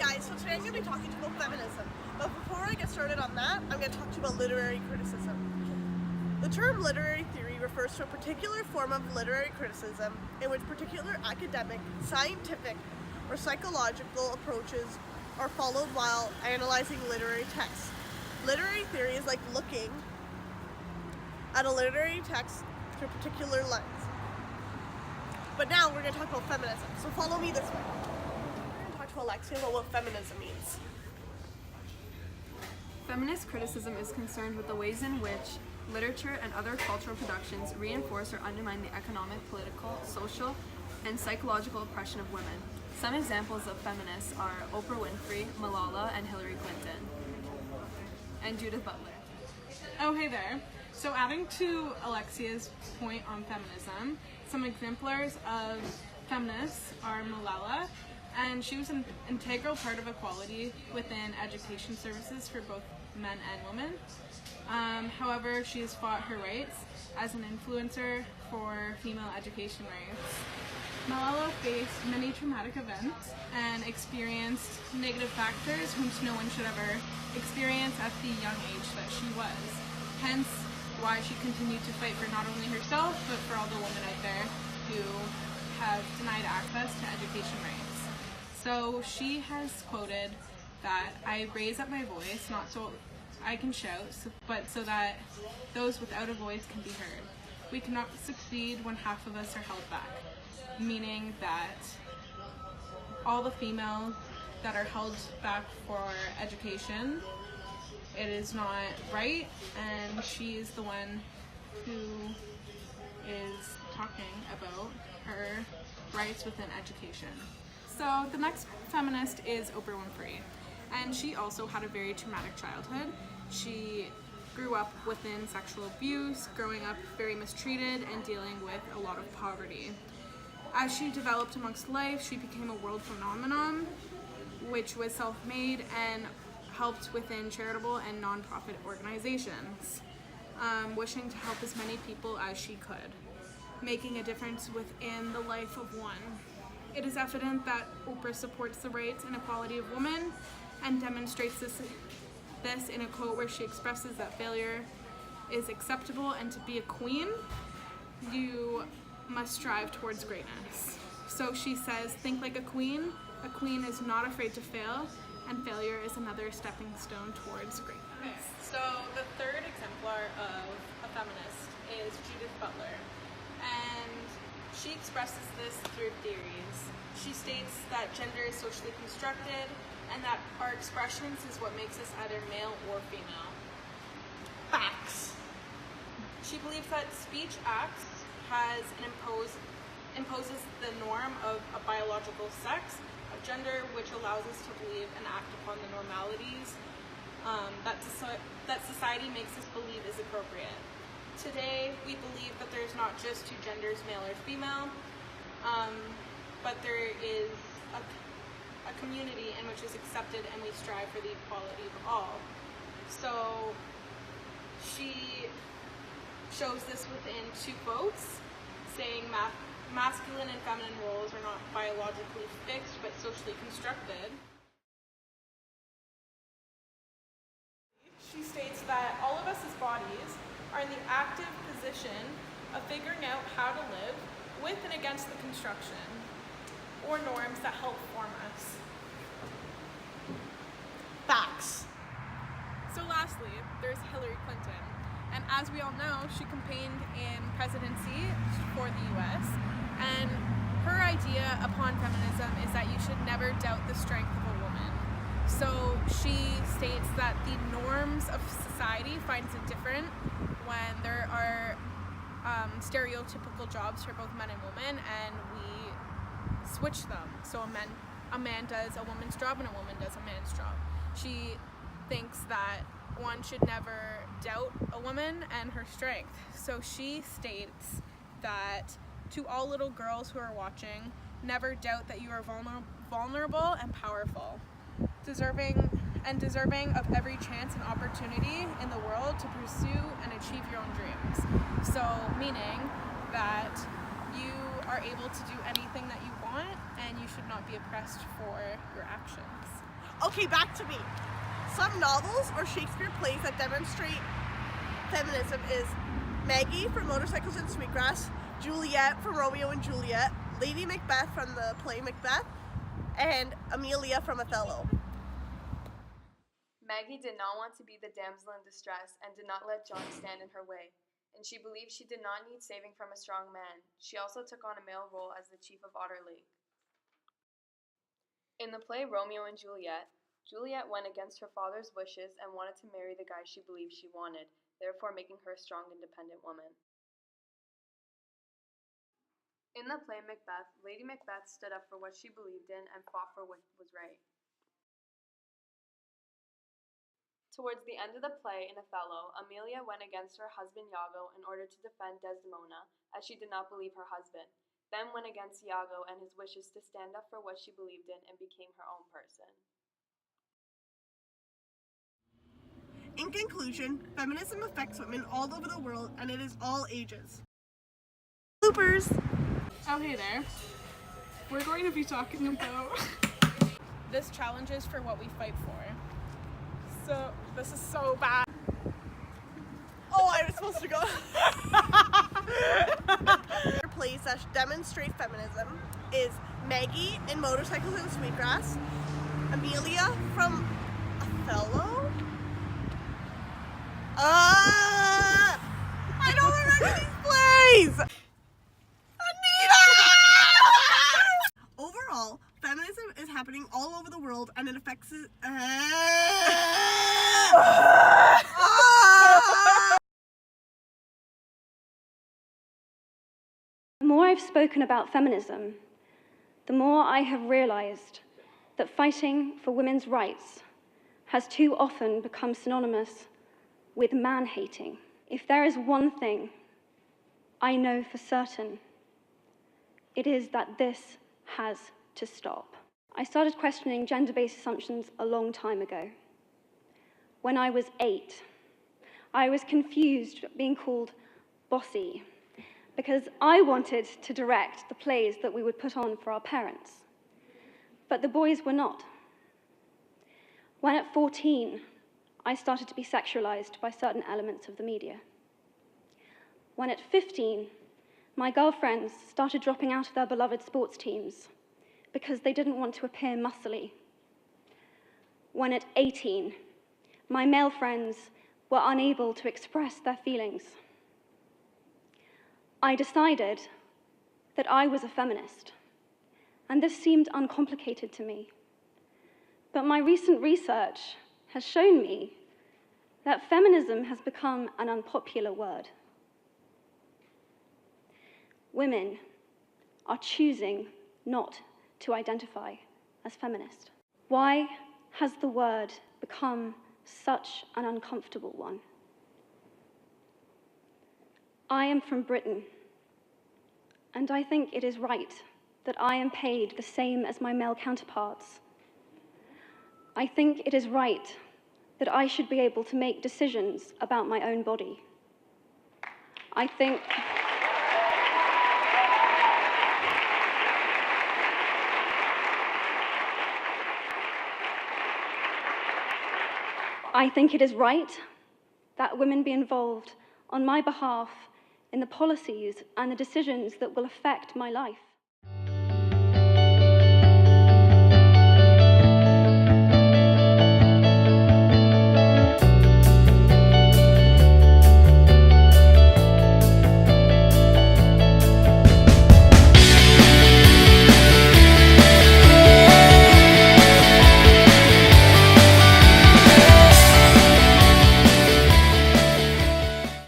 guys, so today I'm going to be talking to you about feminism. But before I get started on that, I'm going to talk to you about literary criticism. The term literary theory refers to a particular form of literary criticism in which particular academic, scientific, or psychological approaches are followed while analyzing literary texts. Literary theory is like looking at a literary text through a particular lens. But now we're going to talk about feminism, so follow me this way. We're going to talk to Alexia about what feminism means. Feminist criticism is concerned with the ways in which literature and other cultural productions reinforce or undermine the economic, political, social, and psychological oppression of women. Some examples of feminists are Oprah Winfrey, Malala, and Hillary Clinton, and Judith Butler. Oh, hey there. So adding to Alexia's point on feminism, some exemplars of feminists are Malala, and she was an integral part of equality within education services for both men and women. However, she has fought her rights as an influencer for female education rights. Malala faced many traumatic events and experienced negative factors which no one should ever experience at the young age that she was. Hence, why she continued to fight for not only herself, but for all the women out there who have denied access to education rights. So she has quoted that I raise up my voice, not so I can shout, but so that those without a voice can be heard. We cannot succeed when half of us are held back, meaning that all the females that are held back for education, it is not right, and she is the one who is talking about her rights within education. So the next feminist is Oprah Winfrey, and she also had a very traumatic childhood. She grew up within sexual abuse, growing up very mistreated, and dealing with a lot of poverty. As she developed amongst life, she became a world phenomenon, which was self-made and helped within charitable and non-profit organizations, wishing to help as many people as she could, making a difference within the life of one. It is evident that Oprah supports the rights and equality of women and demonstrates this in a quote where she expresses that failure is acceptable, and to be a queen, you must strive towards greatness. So she says, think like a queen is not afraid to fail, and failure is another stepping stone towards greatness. So the third exemplar of a feminist is Judith Butler, and she expresses this through theories. She states that gender is socially constructed and that our expressions is what makes us either male or female. Facts. She believes that speech acts imposes the norm of a biological sex, of gender, which allows us to believe and act upon the normalities that society makes us believe is appropriate. Today, we believe that there's not just two genders, male or female, but there is a community in which is accepted, and we strive for the equality of all. So she shows this within two quotes, saying masculine and feminine roles are not biologically fixed but socially constructed. She states that all of us as bodies are in the active position of figuring out how to live with and against the construction or norms that help form us. Facts. So lastly, there's Hillary Clinton. And as we all know, she campaigned in presidency for the US, and her idea upon feminism is that you should never doubt the strength of a woman. So she states that the norms of society finds it different when there are stereotypical jobs for both men and women, and we switch them. So a man does a woman's job and a woman does a man's job. She thinks that one should never doubt a woman and her strength. So she states that to all little girls who are watching, never doubt that you are vulnerable and powerful, deserving of every chance and opportunity in the world to pursue and achieve your own dreams. So meaning that you are able to do anything that you want, and you should not be oppressed for your actions. Okay, back to me. Some novels or Shakespeare plays that demonstrate feminism is Maggie from Motorcycles and Sweetgrass, Juliet from Romeo and Juliet, Lady Macbeth from the play Macbeth, and Amelia from Othello. Maggie did not want to be the damsel in distress and did not let John stand in her way, and she believed she did not need saving from a strong man. She also took on a male role as the chief of Otter Lake. In the play Romeo and Juliet, Juliet went against her father's wishes and wanted to marry the guy she believed she wanted, therefore making her a strong, independent woman. In the play Macbeth, Lady Macbeth stood up for what she believed in and fought for what was right. Towards the end of the play in Othello, Amelia went against her husband Iago in order to defend Desdemona, as she did not believe her husband, then went against Iago and his wishes to stand up for what she believed in and became her own person. In conclusion, feminism affects women all over the world and it is all ages. Bloopers! Oh, hey there. We're going to be talking about this challenge is for what we fight for. So, this is so bad. Oh, I was supposed to go. Plays that demonstrate feminism is Maggie in Motorcycles and Sweetgrass, Amelia from Othello. I don't remember these plays. Anita! Overall, feminism is happening all over the world, and it affects it. The more I've spoken about feminism, the more I have realized that fighting for women's rights has too often become synonymous with man-hating. If there is one thing I know for certain, it is that this has to stop. I started questioning gender-based assumptions a long time ago. When I was 8, I was confused being called bossy because I wanted to direct the plays that we would put on for our parents, but the boys were not. When at 14, I started to be sexualized by certain elements of the media. When at 15, my girlfriends started dropping out of their beloved sports teams because they didn't want to appear muscly. When at 18, my male friends were unable to express their feelings. I decided that I was a feminist, and this seemed uncomplicated to me. But my recent research has shown me that feminism has become an unpopular word. Women are choosing not to identify as feminist. Why has the word become such an uncomfortable one? I am from Britain, and I think it is right that I am paid the same as my male counterparts. I think it is right that I should be able to make decisions about my own body. I think it is right that women be involved on my behalf in the policies and the decisions that will affect my life.